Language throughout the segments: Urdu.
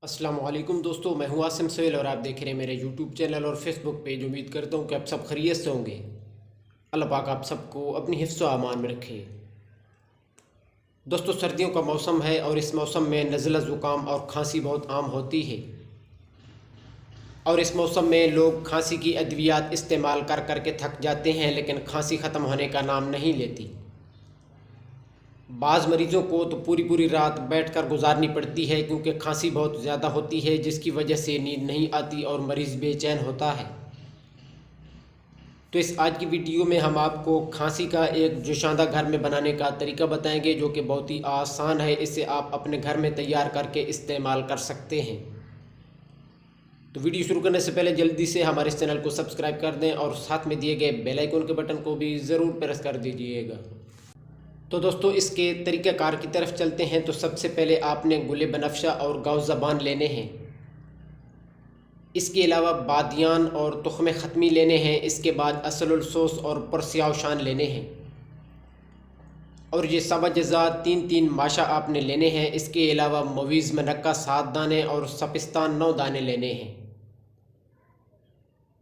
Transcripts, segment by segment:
السلام علیکم دوستو، میں ہوں عاصم سہیل اور آپ دیکھ رہے ہیں میرے یوٹیوب چینل اور فیس بک پیج۔ امید کرتا ہوں کہ آپ سب خیریت سے ہوں گے۔ اللہ پاک آپ سب کو اپنی حفظ و امان میں رکھے۔ دوستو، سردیوں کا موسم ہے اور اس موسم میں نزلہ زکام اور کھانسی بہت عام ہوتی ہے، اور اس موسم میں لوگ کھانسی کی ادویات استعمال کر کر کے تھک جاتے ہیں، لیکن کھانسی ختم ہونے کا نام نہیں لیتی۔ بعض مریضوں کو تو پوری رات بیٹھ کر گزارنی پڑتی ہے، کیونکہ کھانسی بہت زیادہ ہوتی ہے، جس کی وجہ سے نیند نہیں آتی اور مریض بے چین ہوتا ہے۔ تو اس آج کی ویڈیو میں ہم آپ کو کھانسی کا ایک جوشاندہ گھر میں بنانے کا طریقہ بتائیں گے، جو کہ بہت ہی آسان ہے۔ اسے آپ اپنے گھر میں تیار کر کے استعمال کر سکتے ہیں۔ تو ویڈیو شروع کرنے سے پہلے جلدی سے ہمارے اس چینل کو سبسکرائب کر دیں اور ساتھ میں دیے گئے بیل آئیکن کے بٹن کو بھی ضرور پریس کر دیجئے گا۔ تو دوستو، اس کے طریقہ کار کی طرف چلتے ہیں۔ تو سب سے پہلے آپ نے گل بنفشہ اور گاؤ زبان لینے ہیں۔ اس کے علاوہ بادیان اور تخم ختمی لینے ہیں۔ اس کے بعد اصل السوس اور پرسیاؤ شان لینے ہیں، اور یہ سب اجزاء تین ماشا آپ نے لینے ہیں۔ اس کے علاوہ مویز منقہ 7 دانے اور سپستان 9 دانے لینے ہیں۔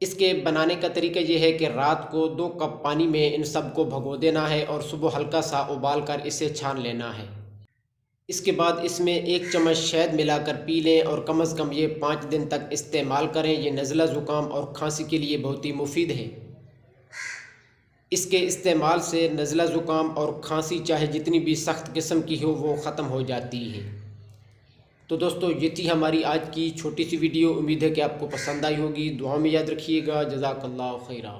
اس کے بنانے کا طریقہ یہ ہے کہ رات کو 2 کپ پانی میں ان سب کو بھگو دینا ہے اور صبح ہلکا سا ابال کر اسے چھان لینا ہے۔ اس کے بعد اس میں 1 چمچ شہد ملا کر پی لیں، اور کم از کم یہ 5 دن تک استعمال کریں۔ یہ نزلہ زکام اور کھانسی کے لیے بہت ہی مفید ہے۔ اس کے استعمال سے نزلہ زکام اور کھانسی چاہے جتنی بھی سخت قسم کی ہو وہ ختم ہو جاتی ہے۔ تو دوستو، یہ تھی ہماری آج کی چھوٹی سی ویڈیو۔ امید ہے کہ آپ کو پسند آئی ہوگی۔ دعا میں یاد رکھیے گا۔ جزاک اللہ خیرہ۔